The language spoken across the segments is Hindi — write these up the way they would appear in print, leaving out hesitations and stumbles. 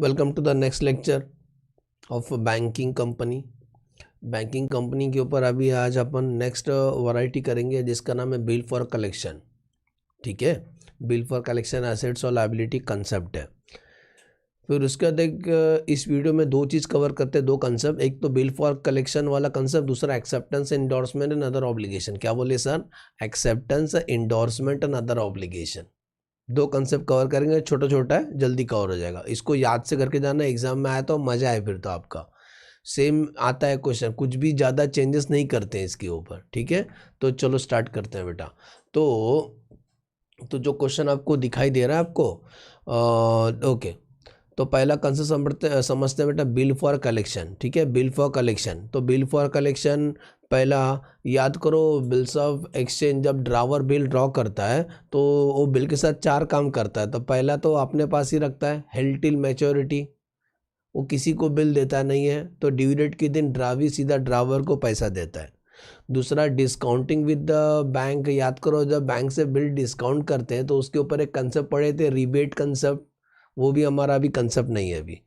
Welcome to the next lecture of banking company. Banking company के ऊपर अभी आज अपन नेक्स्ट वैरायटी करेंगे जिसका नाम है बिल फॉर कलेक्शन। ठीक है, बिल फॉर कलेक्शन एसेट्स और लायबिलिटी कंसेप्ट है। फिर उसके बाद इस वीडियो में दो चीज़ कवर करते हैं, दो कंसेप्ट। एक तो बिल फॉर कलेक्शन वाला कंसेप्ट, दूसरा acceptance endorsement and other obligation. क्या बोले sir? Acceptance endorsement and other obligation. दो कंसेप्ट कवर करेंगे, छोटा छोटा है, जल्दी कवर हो जाएगा। इसको याद से करके जाना, एग्जाम में आया तो मजा आए। फिर तो आपका सेम आता है क्वेश्चन, कुछ भी ज़्यादा चेंजेस नहीं करते हैं इसके ऊपर। ठीक है, तो चलो स्टार्ट करते हैं बेटा। तो जो क्वेश्चन आपको दिखाई दे रहा है आपको, ओके, तो पहला कंसेप्ट समझते हैं बेटा, बिल फॉर कलेक्शन। ठीक है, बिल फॉर कलेक्शन। तो बिल फॉर कलेक्शन पहला याद करो, बिल्स ऑफ एक्सचेंज जब ड्रावर बिल ड्रॉ करता है तो वो बिल के साथ चार काम करता है। तो पहला तो अपने पास ही रखता है, हेल्ड टिल मैच्योरिटी, वो किसी को बिल देता नहीं है। तो ड्यू डेट के दिन ड्रावी सीधा ड्रावर को पैसा देता है। दूसरा डिस्काउंटिंग विद द बैंक। याद करो, जब बैंक से बिल डिस्काउंट करते हैं तो उसके ऊपर एक कंसेप्ट पढ़े थे, रिबेट कंसेप्ट। वो भी हमारा अभी कंसेप्ट नहीं है अभी।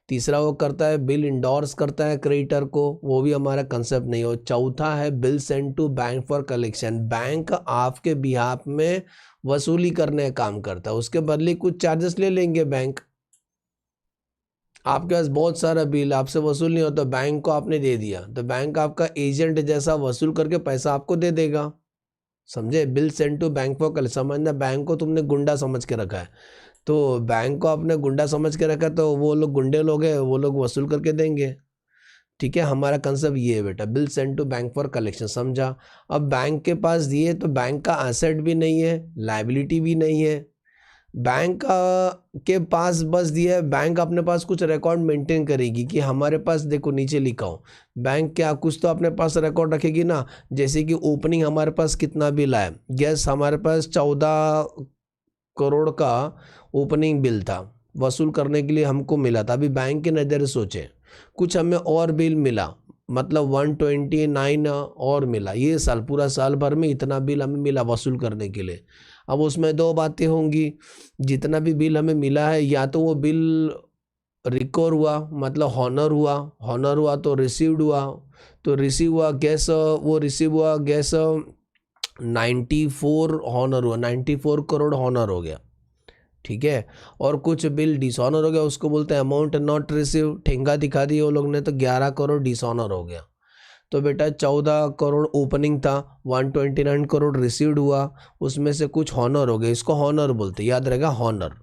तीसरा वो करता है बिल इंडोर्स करता है क्रेडिटर को, वो भी हमारा कंसेप्ट नहीं हो। चौथा है bill send to bank for collection. Bank आपके बिहाफ में वसूली करने का काम करता है, उसके बदले कुछ चार्जेस ले लेंगे बैंक। आपके पास बहुत सारा बिल आपसे वसूल नहीं होता, बैंक को आपने दे दिया तो बैंक आपका एजेंट जैसा वसूल करके पैसा आपको दे देगा। समझे? Bill send to bank for collection. समझना, बैंक को तुमने गुंडा समझ के रखा है, तो बैंक को आपने गुंडा समझ के रखा, तो वो लोग गुंडे लोग हैं, वो लोग वसूल करके देंगे। ठीक है, हमारा कंसेप्ट ये है बेटा, bill send to bank for collection. समझा? अब बैंक के पास दिए तो बैंक का एसेट भी नहीं है, लायबिलिटी भी नहीं है। बैंक के पास बस दिया है, बैंक अपने पास कुछ रिकॉर्ड मेंटेन करेगी कि हमारे पास, देखो नीचे लिखा हो, बैंक क्या कुछ तो अपने पास रिकॉर्ड रखेगी ना। जैसे कि ओपनिंग हमारे पास कितना बिल आया, गैस हमारे पास 14 करोड़ का ओपनिंग बिल था, वसूल करने के लिए हमको मिला था। अभी बैंक के नज़र से सोचे कुछ हमें और बिल मिला, मतलब 129 और मिला। ये साल, पूरा साल भर में इतना बिल हमें मिला वसूल करने के लिए। अब उसमें दो बातें होंगी, जितना भी बिल हमें मिला है, या तो वो बिल रिकवर हुआ, मतलब हॉनर हुआ, हॉनर हुआ तो रिसीव्ड हुआ, तो रिसीव हुआ गैस, वो रिसीव हुआ गैस 94 हॉनर हुआ, 94 करोड़ हॉनर हो गया। ठीक है, और कुछ बिल डिसऑनर हो गया, उसको बोलते हैं अमाउंट नॉट रिसीव, ठेंगा दिखा दिया वो लोग ने, तो 11 करोड़ डिसऑनर हो गया। तो बेटा 14 करोड़ ओपनिंग था, 129 करोड़ रिसीव्ड हुआ, उसमें से कुछ हॉनर हो गया, इसको हॉनर बोलते, याद रहेगा, हॉनर।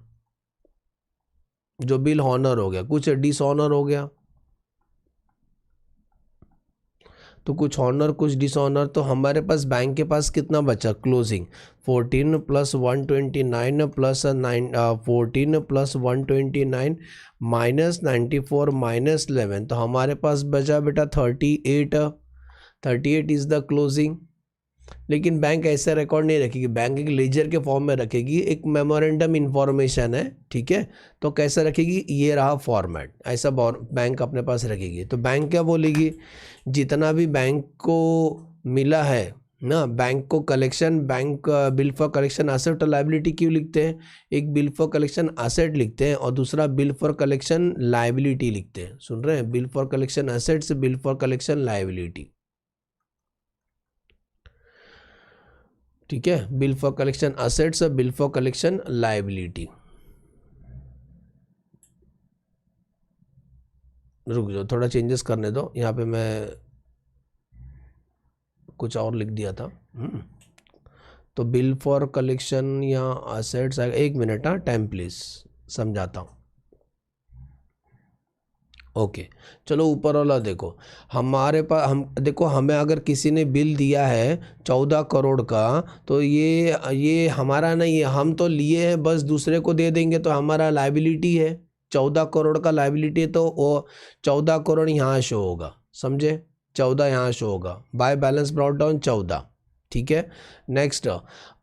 जो बिल हॉनर हो गया, कुछ डिसऑनर हो गया, तो कुछ ऑनर कुछ डिसऑनर। तो हमारे पास बैंक के पास कितना बचा closing, 14 plus 129 plus 14 plus 129 minus 94 minus 11, तो हमारे पास बचा बेटा 38 इज़ द क्लोजिंग। लेकिन बैंक ऐसा रिकॉर्ड नहीं रखेगी, बैंक एक लेजर के फॉर्म में रखेगी, एक मेमोरेंडम इन्फॉर्मेशन है। ठीक है, तो कैसे रखेगी, ये रहा फॉर्मेट, ऐसा बैंक अपने पास रखेगी। तो बैंक क्या बोलेगी, जितना भी बैंक को मिला है ना, बैंक को collection, bank bill for collection asset और लायबिलिटी क्यों लिखते हैं, एक बिल फॉर कलेक्शन एसेट लिखते हैं और दूसरा बिल फॉर कलेक्शन लायबिलिटी लिखते हैं। सुन रहे हैं, bill for collection assets, bill for collection liability. ठीक है, bill for collection assets, bill for collection liability. रुक जाओ, थोड़ा चेंजेस करने दो, यहाँ पे मैं कुछ और लिख दिया था। तो बिल फॉर कलेक्शन या असेट्स, एक मिनट, हाँ टाइम प्लीज, समझाता हूँ। ओके, चलो ऊपर वाला देखो, हमारे पास, हम देखो, हमें अगर किसी ने बिल दिया है 14 करोड़ का, तो ये हमारा नहीं है, हम तो लिए हैं, बस दूसरे को दे देंगे तो हमारा लायबिलिटी है। 14 करोड़ का लायबिलिटी है, तो वो 14 करोड़ यहाँ शो होगा। समझे? 14 यहाँ शो होगा, बाय बैलेंस ब्रॉट डाउन 14। ठीक है, नेक्स्ट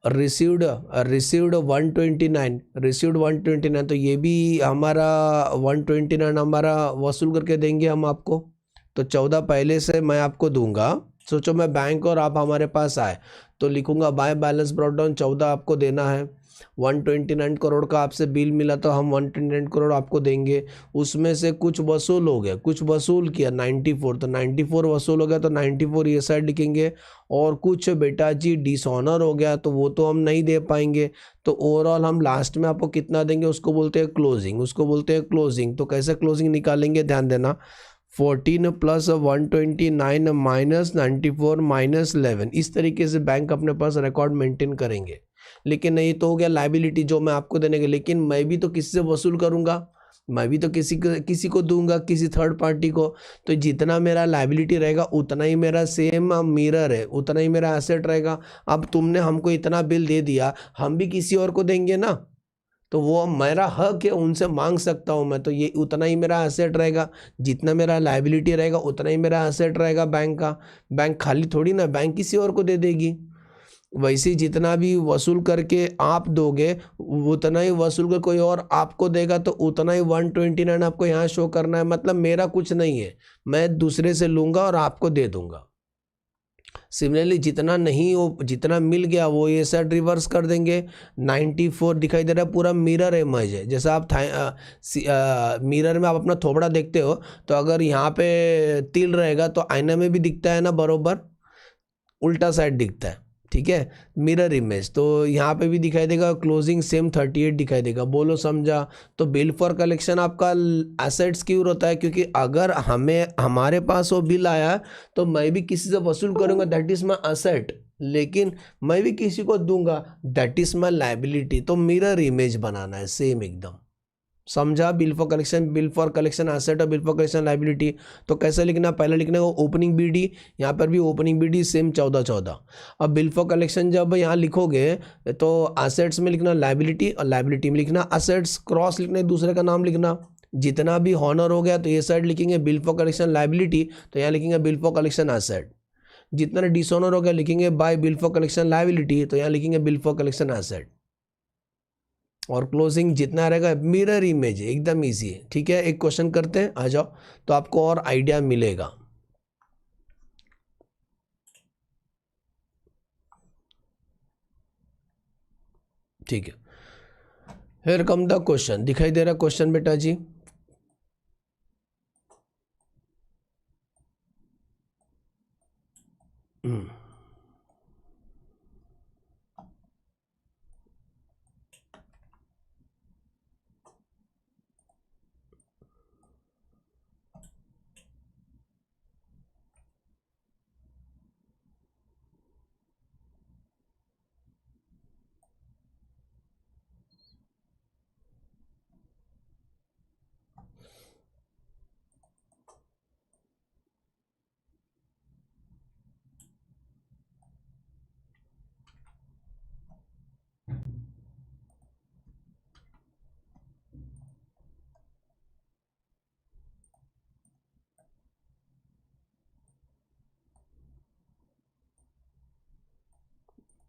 रिसीव्ड 129, तो ये भी हमारा 129 हमारा वसूल करके देंगे हम आपको। तो 14 पहले से मैं आपको दूंगा। सोचो मैं बैंक और आप हमारे पास आए, तो लिखूंगा बाय बैलेंस ब्रॉट डाउन 14 आपको देना है। 129 करोड़ का आपसे बिल मिला तो हम 129 करोड़ आपको देंगे, उसमें से कुछ वसूल हो गया, कुछ वसूल किया 94, तो 94 वसूल हो गया तो 94 ये साइड लिखेंगे, और कुछ बेटा जी डिसऑनर हो गया तो वो तो हम नहीं दे पाएंगे, तो ओवरऑल हम लास्ट में आपको कितना देंगे उसको बोलते हैं क्लोजिंग, उसको बोलते हैं क्लोजिंग। तो कैसे क्लोजिंग निकालेंगे ध्यान देना, 14 + 129 - 94 - 11, इस तरीके से बैंक अपने पास रिकॉर्ड मेंटेन करेंगे। लेकिन नहीं तो हो गया लाइबिलिटी जो मैं आपको देने के, लेकिन मैं भी तो किसी से वसूल करूंगा, मैं भी तो किसी को दूंगा, किसी थर्ड पार्टी को, तो जितना मेरा लाइबिलिटी रहेगा उतना ही मेरा सेम मिरर है, उतना ही मेरा एसेट रहेगा। अब तुमने हमको इतना बिल दे दिया, हम भी किसी और को देंगे ना, तो वो मेरा हक है, उनसे मांग सकता हूँ मैं, तो ये उतना ही मेरा एसेट रहेगा, जितना मेरा लाइबिलिटी रहेगा उतना ही मेरा एसेट रहेगा बैंक का। बैंक खाली थोड़ी ना बैंक किसी और को दे देगी, वैसे ही जितना भी वसूल करके आप दोगे उतना ही वसूल कर कोई और आपको देगा, तो उतना ही 129 आपको यहाँ शो करना है, मतलब मेरा कुछ नहीं है, मैं दूसरे से लूँगा और आपको दे दूँगा। सिमिलरली जितना नहीं हो, जितना मिल गया वो ये साइड रिवर्स कर देंगे। 94 दिखाई दे रहा है, पूरा मिरर इमेज है, जैसा आप मिरर में आप अपना थोबड़ा देखते हो, तो अगर यहाँ पे तिल रहेगा तो आईना में भी दिखता है ना, बरोबर उल्टा साइड दिखता है, ठीक है, मिरर इमेज। तो यहाँ पे भी दिखाई देगा, क्लोजिंग सेम 38 दिखाई देगा। बोलो समझा? तो बिल फॉर कलेक्शन आपका एसेट्स क्यों होता है, क्योंकि अगर हमारे पास वो बिल आया तो मैं भी किसी से वसूल करूँगा, दैट इज़ माई एसेट, लेकिन मैं भी किसी को दूंगा, दैट इज़ माई लाइबिलिटी। तो मिरर इमेज बनाना है सेम एकदम, समझा? बिल फॉर कलेक्शन एसेट और बिल फॉर कलेक्शन लाइबिलिटी। तो कैसे लिखना, पहले लिखने को ओपनिंग बीडी, यहाँ पर भी ओपनिंग बीडी सेम 14-14। अब बिल फॉर कलेक्शन जब यहाँ लिखोगे तो एसेट्स में लिखना लाइबिलिटी और लाइबिलिटी में लिखना एसेट्स, क्रॉस लिखना दूसरे का नाम लिखना। जितना भी हॉनर हो गया तो ये साइड लिखेंगे बिल फॉर कलेक्शन लाइबिलिटी, तो यहाँ लिखेंगे बिल फॉर कलेक्शन एसेट। जितना डिसऑनर हो गया लिखेंगे bye bill for collection liability, तो यहाँ लिखेंगे बिल फॉर कलेक्शन एसेट। और क्लोजिंग जितना रहेगा मिरर इमेज है, एकदम इजी है, ठीक है। एक क्वेश्चन करते हैं, आ जाओ, तो आपको और आइडिया मिलेगा। ठीक है, हियर कम द क्वेश्चन, दिखाई दे रहा क्वेश्चन बेटा जी?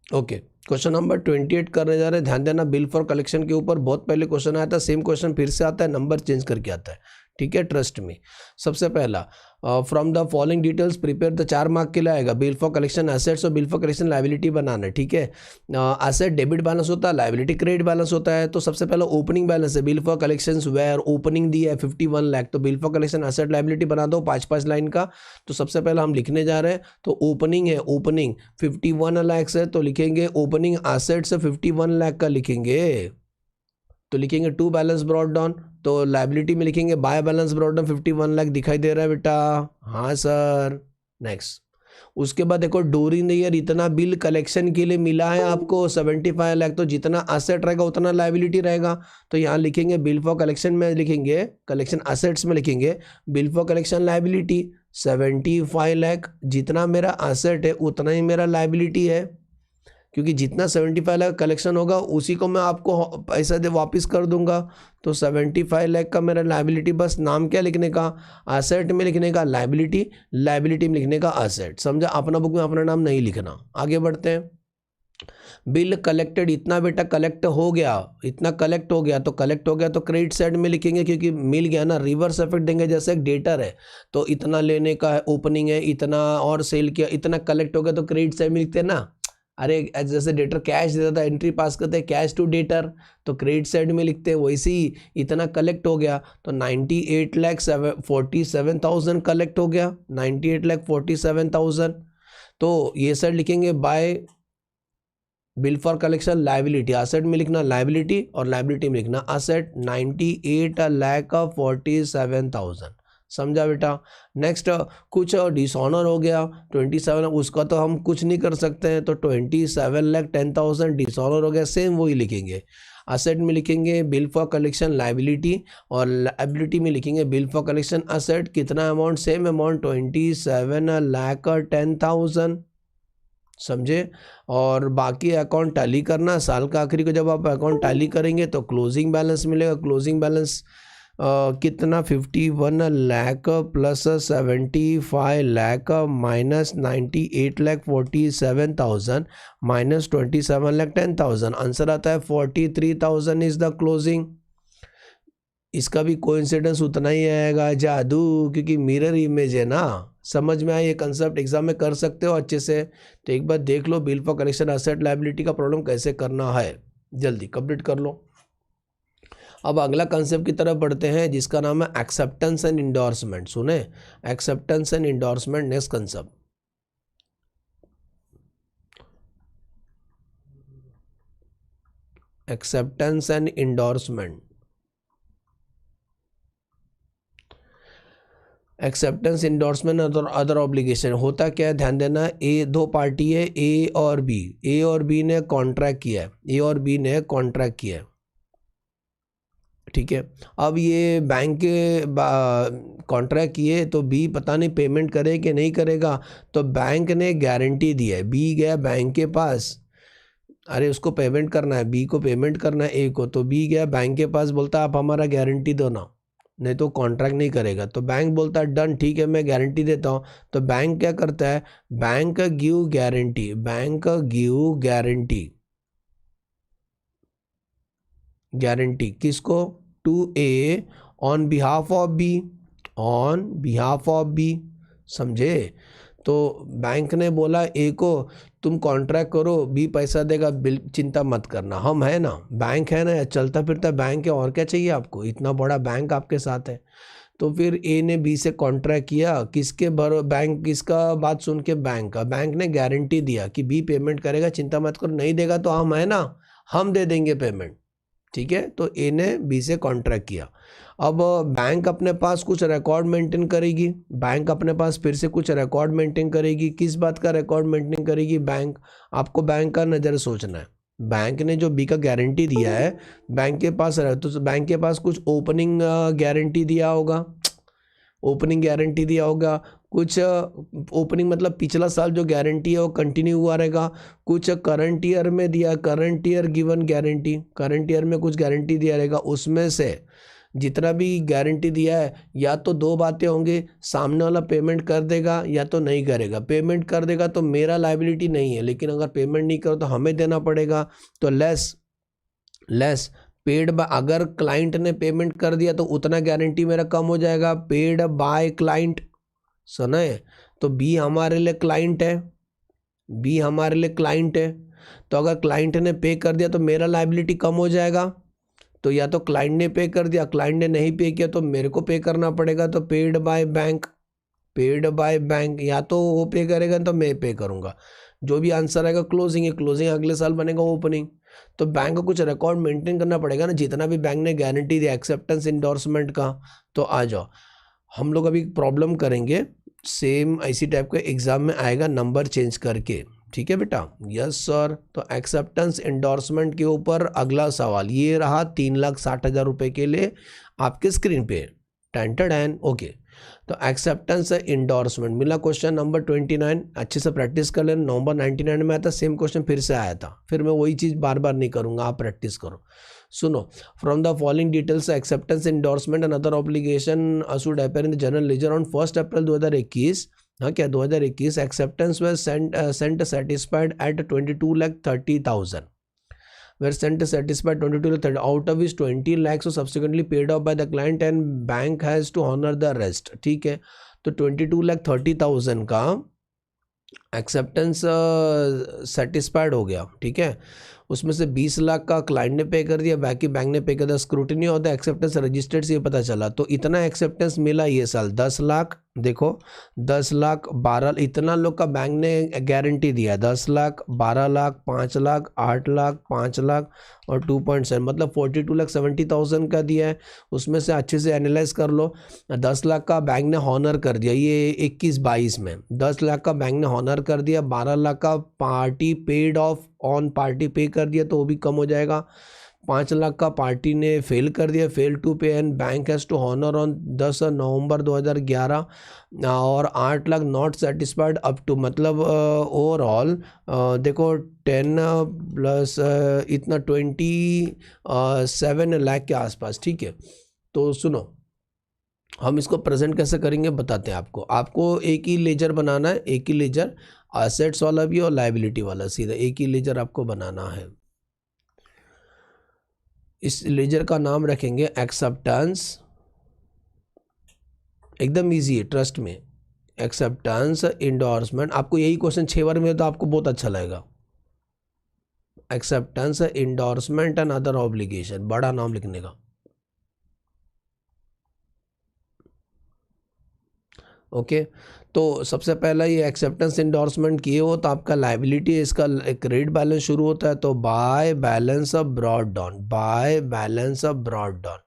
ओके, क्वेश्चन नंबर 28 करने जा रहे हैं। ध्यान देना, बिल फॉर कलेक्शन के ऊपर बहुत पहले क्वेश्चन आया था, सेम क्वेश्चन फिर से आता है, नंबर चेंज करके आता है, ठीक है, ट्रस्ट में। सबसे पहला, from the following details prepare the 4 mark के लिए आएगा। बिल फॉर कलेक्शन एसेट्स और बिल फॉर कलेक्शन लाइबिलिटी बनाना है, ठीक है। एसेट डेबिट बैलेंस होता है, लाइबिलिटी क्रेडिट बैलेंस होता है। तो सबसे पहला ओपनिंग बैलेंस है, bill for collection where opening दी है 51 लाख, तो bill for collection asset liability बना दो 5-5 लाइन का। तो सबसे पहला हम लिखने जा रहे हैं, तो ओपनिंग है, ओपनिंग 51 लाख है, तो लिखेंगे ओपनिंग एसेट से 51 लाख का लिखेंगे, तो लिखेंगे टू बैलेंस ब्रॉट डाउन। तो लाइबिलिटी में लिखेंगे by balance brought down 51 lakh, दिखाई दे रहा है बेटा? हाँ सर। नेक्स्ट, उसके बाद देखो ड्यूरिंग द ईयर इतना बिल कलेक्शन के लिए मिला है आपको 75 लाख, तो जितना एसेट रहेगा उतना लाइबिलिटी रहेगा। तो यहाँ लिखेंगे बिल फॉर कलेक्शन में लिखेंगे, कलेक्शन एसेट्स में लिखेंगे bill for collection liability 75 lakh, जितना मेरा एसेट है उतना ही मेरा लाइबिलिटी है, क्योंकि जितना 75 लाख कलेक्शन होगा उसी को मैं आपको पैसा दे वापस कर दूंगा। तो 75 लाख का मेरा लाइबिलिटी, बस नाम क्या लिखने का, एसेट में लिखने का लाइबिलिटी, लाइबिलिटी में लिखने का एसेट, समझा? अपना बुक में अपना नाम नहीं लिखना। आगे बढ़ते हैं, बिल कलेक्टेड, इतना बेटा कलेक्ट हो गया, इतना कलेक्ट हो गया, तो कलेक्ट हो गया तो क्रेडिट साइड में लिखेंगे, क्योंकि मिल गया ना, रिवर्स इफेक्ट देंगे। जैसे एक डेटर है तो इतना लेने का है, ओपनिंग है इतना और सेल किया, इतना कलेक्ट हो गया, तो क्रेडिट साइड में लिखते हैं ना, अरे जैसे डेटर कैश देता था, एंट्री पास करते हैं कैश टू डेटर, तो क्रेडिट साइड में लिखते हैं, वैसे ही इतना कलेक्ट हो गया, तो 98,47,000 कलेक्ट हो गया, 98,47,000। तो ये साइड लिखेंगे bye bill for collection liability, asset में लिखना लाइबिलिटी और लाइबिलिटी में लिखना असेट, 98,47,000। समझा बेटा। नेक्स्ट कुछ डिसऑनर हो गया 27, उसका तो हम कुछ नहीं कर सकते हैं, तो 27,10,000 डिसऑनर हो गया, सेम वही लिखेंगे। असेट में लिखेंगे बिल फॉर कलेक्शन लाइबिलिटी और लाइबिलिटी में लिखेंगे बिल फॉर कलेक्शन असेट। कितना अमाउंट, सेम अमाउंट 27,10,000। समझे। और बाकी अकाउंट टैली करना, साल का आखिरी को जब आप अकाउंट टैली करेंगे तो क्लोजिंग बैलेंस मिलेगा। क्लोजिंग बैलेंस कितना 51 lakh plus 75 lakh minus 98,47,000 minus 27,10,000, answer आता है 43,000 इज द क्लोजिंग। इसका भी कोइंसिडेंस उतना ही आएगा, जादू, क्योंकि मिरर इमेज है ना। समझ में आया ये कंसेप्ट, एग्जाम में कर सकते हो अच्छे से। तो एक बार देख लो bill for collection asset liability का प्रॉब्लम कैसे करना है, जल्दी कंप्लीट कर लो। अब अगला कंसेप्ट की तरफ बढ़ते हैं जिसका नाम है एक्सेप्टेंस एंड इंडोर्समेंट। सुने, acceptance and endorsement next concept. Acceptance and endorsement. Acceptance endorsement other obligation होता क्या है, ध्यान देना। दो पार्टी है, ए और बी। ए और बी ने कॉन्ट्रैक्ट किया है, ए और बी ने कॉन्ट्रैक्ट किया है, ठीक है। अब ये बैंक के कॉन्ट्रैक्ट किए तो बी पता नहीं पेमेंट करे कि नहीं करेगा, तो बैंक ने गारंटी दी है। बी गया बैंक के पास, अरे उसको पेमेंट करना है, बी को पेमेंट करना है ए को, तो बी गया बैंक के पास, बोलता है आप हमारा गारंटी दो ना, नहीं तो कॉन्ट्रैक्ट नहीं करेगा। तो बैंक बोलता है डन, ठीक है मैं गारंटी देता हूँ। तो बैंक क्या करता है, bank give guarantee, bank give guarantee, guarantee किसको, to A on behalf of B, on behalf of B. समझे। तो बैंक ने बोला ए को तुम कॉन्ट्रैक्ट करो, बी पैसा देगा, बिल चिंता मत करना, हम है ना, बैंक है ना, चलता फिरता बैंक है, और क्या चाहिए आपको, इतना बड़ा बैंक आपके साथ है। तो फिर ए ने बी से कॉन्ट्रैक्ट किया, किसके बैंक, किसका बात सुन के, बैंक का। बैंक ने गारंटी दिया कि बी पेमेंट करेगा, चिंता मत करो, नहीं देगा तो हम है ना, हम दे देंगे पेमेंट, ठीक है। तो ए ने बी से कॉन्ट्रैक्ट किया। अब बैंक अपने पास कुछ रिकॉर्ड मेंटेन करेगी, बैंक अपने पास फिर से कुछ रिकॉर्ड मेंटेन करेगी। किस बात का रिकॉर्ड मेंटेन करेगी, बैंक, आपको बैंक का नज़र सोचना है। बैंक ने जो बी का गारंटी दिया है, बैंक के पास तो बैंक के पास कुछ ओपनिंग गारंटी दिया होगा, ओपनिंग गारंटी दिया होगा कुछ। ओपनिंग मतलब पिछला साल जो गारंटी है वो कंटिन्यू हुआ रहेगा। कुछ करंट ईयर में दिया, current year given guarantee, current year में कुछ गारंटी दिया रहेगा। उसमें से जितना भी गारंटी दिया है, या तो दो बातें होंगी, सामने वाला पेमेंट कर देगा या तो नहीं करेगा। पेमेंट कर देगा तो मेरा लायबिलिटी नहीं है, लेकिन अगर पेमेंट नहीं करो तो हमें देना पड़ेगा। तो लेस पेड बाय, अगर क्लाइंट ने पेमेंट कर दिया तो उतना गारंटी मेरा कम हो जाएगा, पेड बाय क्लाइंट। सुने, तो बी हमारे लिए क्लाइंट है, बी हमारे लिए क्लाइंट है। तो अगर क्लाइंट ने पे कर दिया तो मेरा लायबिलिटी कम हो जाएगा। तो या तो क्लाइंट ने पे कर दिया, क्लाइंट ने नहीं पे किया तो मेरे को पे करना पड़ेगा। तो paid by bank, paid by bank, या तो वो पे करेगा तो मैं पे करूँगा। जो भी आंसर आएगा क्लोजिंग है, क्लोजिंग अगले साल बनेगा ओपनिंग। तो बैंक को कुछ रिकॉर्ड मेंटेन करना पड़ेगा ना, जितना भी बैंक ने गारंटी दिया एक्सेप्टेंस इंडोर्समेंट का। तो आ जाओ, हम लोग अभी प्रॉब्लम करेंगे, सेम इसी टाइप का एग्जाम में आएगा, नंबर चेंज करके, ठीक है बेटा। Yes sir. तो एक्सेप्टेंस इंडोर्समेंट के ऊपर अगला सवाल ये रहा 3,60,000 रुपये के लिए आपके स्क्रीन पे, टेंटेड। ओके, तो एक्सेप्टेंस इंडोर्समेंट मिला क्वेश्चन नंबर 29। अच्छे से प्रैक्टिस कर लेना, नवंबर 99 में आया था सेम क्वेश्चन, फिर से आया था, फिर मैं वही चीज़ बार बार नहीं करूँगा, आप प्रैक्टिस करो। सुनो, from the following details acceptance endorsement and other obligation should appear in the general ledger on 1 April 2021। हाँ क्या 2021 एक्सेप्टेंस व sent satisfied at 22,30,000 were sent satisfied 22 lakhs, out of which 20 lakhs was subsequently paid off by the client and bank has to honor the rest। ठीक है, तो 22,30,000 का एक्सेप्टेंस सेटिस्फाइड हो गया, ठीक है, उसमें से 20 लाख का क्लाइंट ने पे कर दिया, बाकी बैंक ने पे कर दिया, scrutiny of the acceptance registered से ये पता चला, तो इतना एक्सेप्टेंस मिला ये साल 10 लाख, देखो 10 लाख 12, इतना लोग का बैंक ने गारंटी दिया, 10 लाख 12 लाख 5 लाख 8 लाख 5 लाख और 2.7 मतलब 42,70,000 का दिया है। उसमें से अच्छे से एनालाइज कर लो, 10 लाख का बैंक ने हॉनर कर दिया ये 21-22 में, 10 लाख का बैंक ने हॉनर कर दिया, 12 लाख का party paid of on party पे कर दिया तो वो भी कम हो जाएगा, 5 लाख का पार्टी ने फेल कर दिया, fail to pay and bank has to honour on 10 November 2011, और 8 lakh not satisfied up to, मतलब ओवरऑल देखो 10 प्लस इतना 27 लाख के आसपास, ठीक है। तो सुनो, हम इसको प्रेजेंट कैसे करेंगे बताते हैं आपको एक ही लेजर बनाना है, एक ही लेजर, एसेट्स वाला भी और लायबिलिटी वाला, सीधा एक ही लेजर आपको बनाना है। इस लेजर का नाम रखेंगे एक्सेप्टेंस, एकदम इजी है, ट्रस्ट में, एक्सेप्टेंस इंडोर्समेंट। आपको यही क्वेश्चन 6 बार में तो आपको बहुत अच्छा लगेगा, acceptance endorsement and other obligation, बड़ा नाम लिखने का, ओके। तो सबसे पहला ये एक्सेप्टेंस इंडोर्समेंट किए हो तो आपका लायबिलिटी, इसका क्रेडिट बैलेंस शुरू होता है, तो by balance of brought down, by balance of brought down,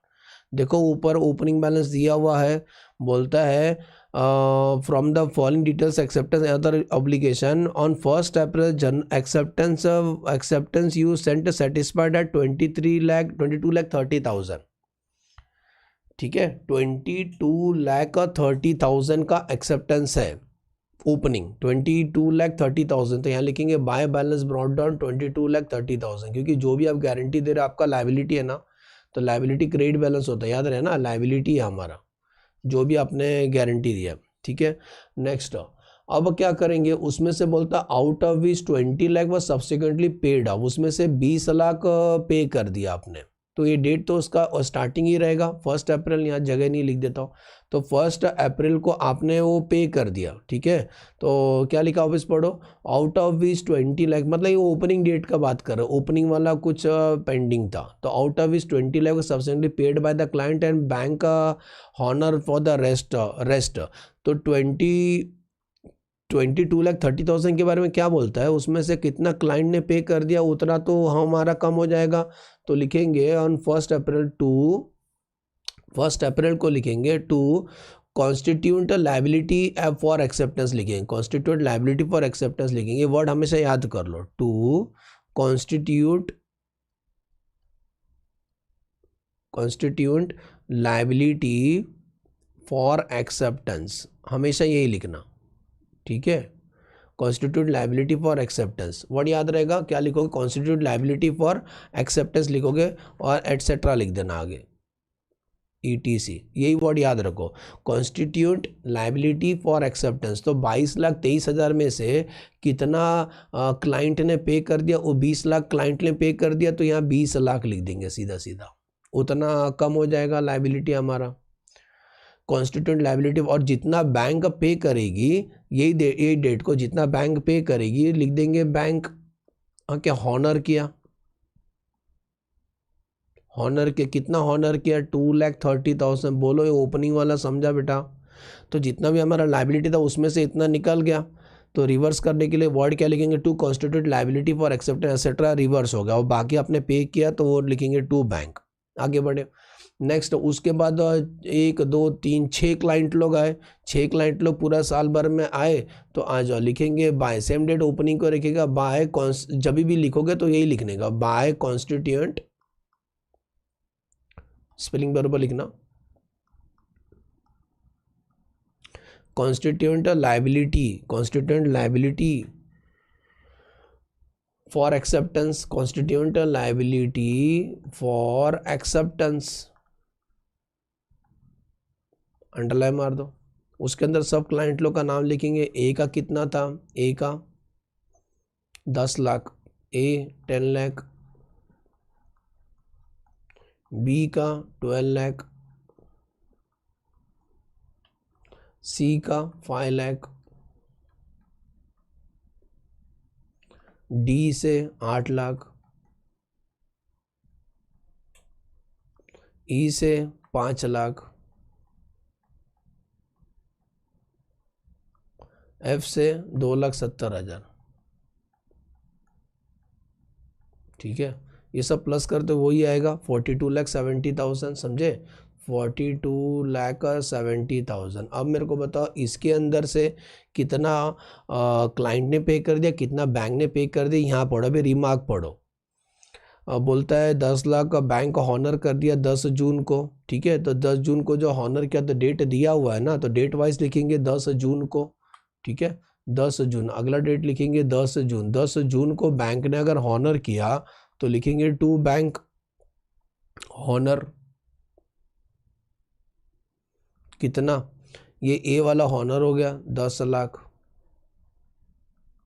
देखो ऊपर ओपनिंग बैलेंस दिया हुआ है, बोलता है from the following details acceptance other obligation on 1 April जन acceptance you sent satisfied at 22,30,000, ठीक है, 22,30,000 का एक्सेप्टेंस है ओपनिंग, 22,30,000, तो यहाँ लिखेंगे बाय बैलेंस ब्रॉड डाउन 22,30,000, क्योंकि जो भी आप गारंटी दे रहे हो आपका लायबिलिटी है ना, तो लायबिलिटी क्रेडिट बैलेंस होता है, याद रहे ना, लायबिलिटी है हमारा जो भी आपने गारंटी दिया, ठीक है। नेक्स्ट, अब क्या करेंगे, उसमें से बोलता out of which 20 lakh was subsequently paid of, उसमें से 20 लाख पे कर दिया आपने, तो ये डेट तो उसका स्टार्टिंग ही रहेगा 1 अप्रैल, यहाँ जगह नहीं लिख देता हूँ, तो 1 अप्रैल को आपने वो पे कर दिया, ठीक है। तो क्या लिखा ऑफिस पढ़ो, आउट ऑफ विच 20 लाख, मतलब ये ओपनिंग डेट का बात कर रहे हो, ओपनिंग वाला कुछ पेंडिंग था, तो out of which 20 lakh subsequently paid by the client and bank honour for the rest, तो 22,30,000 के बारे में क्या बोलता है, उसमें से कितना क्लाइंट ने पे कर दिया उतना तो हमारा कम हो जाएगा, तो लिखेंगे ऑन 1 अप्रैल को लिखेंगे to constitute liability for acceptance लिखेंगे, कॉन्स्टिट्यूट लायबिलिटी फॉर एक्सेप्टेंस लिखेंगे, वर्ड हमेशा याद कर लो, to constitute liability for acceptance, हमेशा यही लिखना, ठीक है, constitute liability for acceptance, word याद रहेगा, क्या लिखोगे, कॉन्स्टिट्यूट लायबिलिटी फॉर एक्सेप्टेंस लिखोगे और एटसेट्रा लिख देना आगे, ETC, यही वर्ड याद रखो, कॉन्स्टिट्यूट लायबिलिटी फॉर एक्सेप्टेंस। तो 22,23,000 में से कितना क्लाइंट ने पे कर दिया, वो 20 लाख क्लाइंट ने पे कर दिया, तो यहाँ 20 लाख लिख देंगे सीधा सीधा, उतना कम हो जाएगा लायबिलिटी हमारा, कॉन्स्टिट्यूट लायबिलिटी, और जितना बैंक पे करेगी यही डेट को जितना बैंक पे करेगी लिख देंगे बैंक, क्या हॉनर किया, हॉनर के कितना हॉनर किया 2,30,000, बोलो ये ओपनिंग वाला समझा बेटा, तो जितना भी हमारा लायबिलिटी था उसमें से इतना निकल गया, तो रिवर्स करने के लिए वर्ड क्या लिखेंगे, to constitute liability for acceptance etcetera, reverse हो गया, और बाकी आपने पे किया तो वो लिखेंगे टू बैंक, आगे बढ़े। नेक्स्ट, उसके बाद 1 2 3 6 क्लाइंट लोग आए, 6 क्लाइंट लोग पूरा साल भर में आए, तो आ जाओ लिखेंगे बाय, सेम डेट ओपनिंग को रखेगा बाय, जब भी लिखोगे तो यही लिखने का, बाय कॉन्स्टिट्यूट, स्पेलिंग बराबर लिखना, constituent liability for acceptance, constituent liability for acceptance, underline मार दो, उसके अंदर सब क्लाइंट लोग का नाम लिखेंगे, ए का कितना था, ए का 10 लाख, ए 10 लाख, बी का 12 लाख, सी का 5 लाख, डी से 8 लाख, ई से 5 लाख, एफ से 2,70,000। ठीक है, ये सब प्लस करते वही आएगा 42,70,000, समझे? 42,70,000। अब मेरे को बताओ इसके अंदर से कितना क्लाइंट ने पे कर दिया, कितना बैंक ने पे कर दिया। यहाँ पढ़ो भी, रिमार्क पढ़ो। बोलता है 10 लाख का बैंक हॉनर कर दिया 10 जून को। ठीक है, तो 10 जून को जो हॉनर किया तो डेट दिया हुआ है ना, तो डेट वाइज लिखेंगे 10 जून को। ठीक है, 10 जून। अगला डेट लिखेंगे 10 जून। 10 जून को बैंक ने अगर हॉनर किया तो लिखेंगे टू बैंक हॉनर। कितना? ये ए वाला हॉनर हो गया 10 लाख।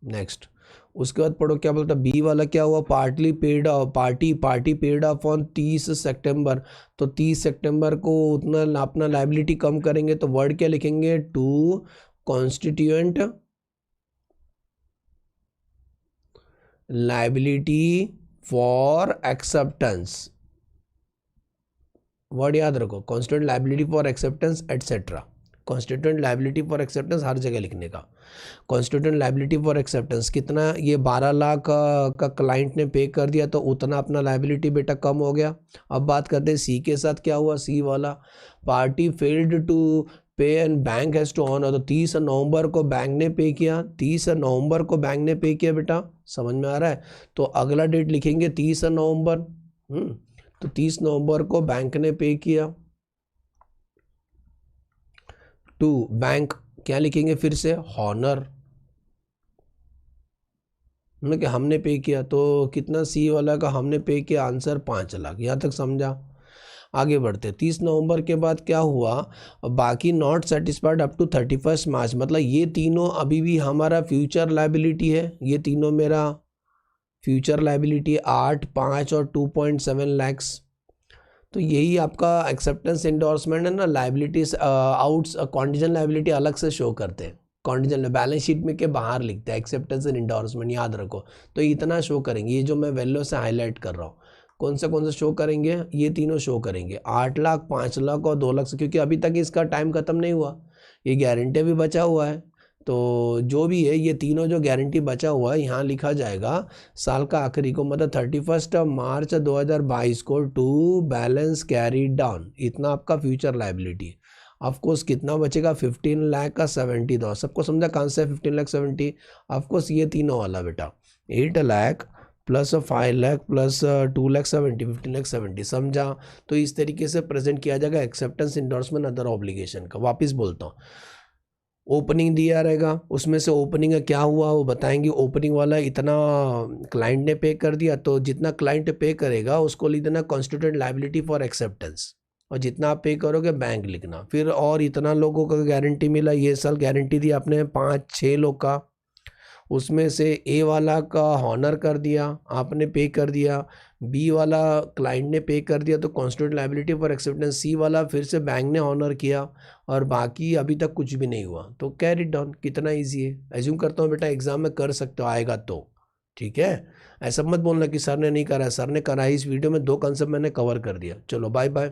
नेक्स्ट, उसके बाद पढ़ो क्या बोलता है, बी वाला क्या हुआ, पार्टी पेड ऑफ ऑन 30 सितंबर। तो 30 सितंबर को उतना अपना लाइबिलिटी कम करेंगे, तो वर्ड क्या लिखेंगे, to constituent liability for acceptance. Word याद रखो, constituent liability for acceptance etcetera. Constituent liability for acceptance हर जगह लिखने का। कॉन्स्टिट्यूएंट लाइबिलिटी फॉर एक्सेप्टेंस कितना, ये 12 लाख का क्लाइंट ने पे कर दिया, तो उतना अपना लाइबिलिटी बेटा कम हो गया। अब बात करते हैं सी के साथ क्या हुआ। सी वाला, party failed to pay and bank has to honour. तो 30 नवंबर को बैंक ने पे किया, 30 नवंबर को बैंक ने पे किया बेटा, समझ में आ रहा है? तो अगला डेट लिखेंगे 30 नवंबर। तो 30 नवंबर को बैंक ने पे किया टू बैंक, क्या लिखेंगे फिर से, हॉनर। कि हमने पे किया, तो कितना सी वाला का हमने पे किया, आंसर 5 लाख। यहाँ तक समझा? आगे बढ़ते, 30 नवंबर के बाद क्या हुआ, बाकी नॉट सेटिस्फाइड अप टू 31 मार्च। मतलब ये तीनों अभी भी हमारा फ्यूचर लाइबिलिटी है। ये तीनों मेरा फ्यूचर लाइबिलिटी 8, 5 और 2.7 लैक्स। तो यही आपका एक्सेप्टेंस इंडोर्समेंट है ना। लाइबिलिटीज आउट्स कॉन्टिजेंट लाइबिलिटी अलग से शो करते हैं, कॉन्टिजेंट बैलेंस शीट में के बाहर लिखते हैं एक्सेप्टेंस एंड इंडोर्समेंट, याद रखो। तो इतना शो करेंगे, ये जो मैं वैल्यू से हाईलाइट कर रहा हूँ, कौन से शो करेंगे, ये तीनों शो करेंगे, 8 लाख, 5 लाख और 2 लाख से, क्योंकि अभी तक इसका टाइम खत्म नहीं हुआ, ये गारंटी भी बचा हुआ है। तो जो भी है ये तीनों जो गारंटी बचा हुआ है यहाँ लिखा जाएगा साल का आखिरी को, मतलब 31 मार्च 2022 को, टू बैलेंस कैरी डाउन। इतना आपका फ्यूचर लाइबिलिटी। ऑफकोर्स कितना बचेगा, 15 लाख का 70 दो। सबको समझा कहाँ से 15 लाख 70? ऑफकोर्स ये तीनों वाला बेटा, 8 लाख प्लस 5 लाख प्लस 2 लाख 70, 15 लाख 70, समझा? तो इस तरीके से प्रेजेंट किया जाएगा एक्सेप्टेंस इंडोर्समेंट अदर ऑब्लिगेशन का। वापस बोलता हूँ, ओपनिंग दिया रहेगा, उसमें से ओपनिंग का क्या हुआ वो बताएंगे। ओपनिंग वाला इतना क्लाइंट ने पे कर दिया, तो जितना क्लाइंट पे करेगा उसको लिख देना कॉन्स्टिट्यूएंट लाइबिलिटी फॉर एक्सेप्टेंस, और जितना आप पे करोगे बैंक लिखना। फिर और इतना लोगों का गारंटी मिला, ये साल गारंटी दी आपने 5-6 लोग का, उसमें से ए वाला का हॉनर कर दिया, आपने पे कर दिया, बी वाला क्लाइंट ने पे कर दिया, तो कॉन्स्टिट्यूएंट लायबिलिटी फॉर एक्सेप्टेंस, सी वाला फिर से बैंक ने हॉनर किया, और बाकी अभी तक कुछ भी नहीं हुआ। तो कैरी डाउन, कितना इजी है। एज्यूम करता हूँ बेटा एग्जाम में कर सकते हो, आएगा तो ठीक है। ऐसा मत बोलना कि सर ने नहीं करा है, सर ने करा है। इस वीडियो में 2 कंसेप्ट मैंने कवर कर दिया। चलो बाय बाय।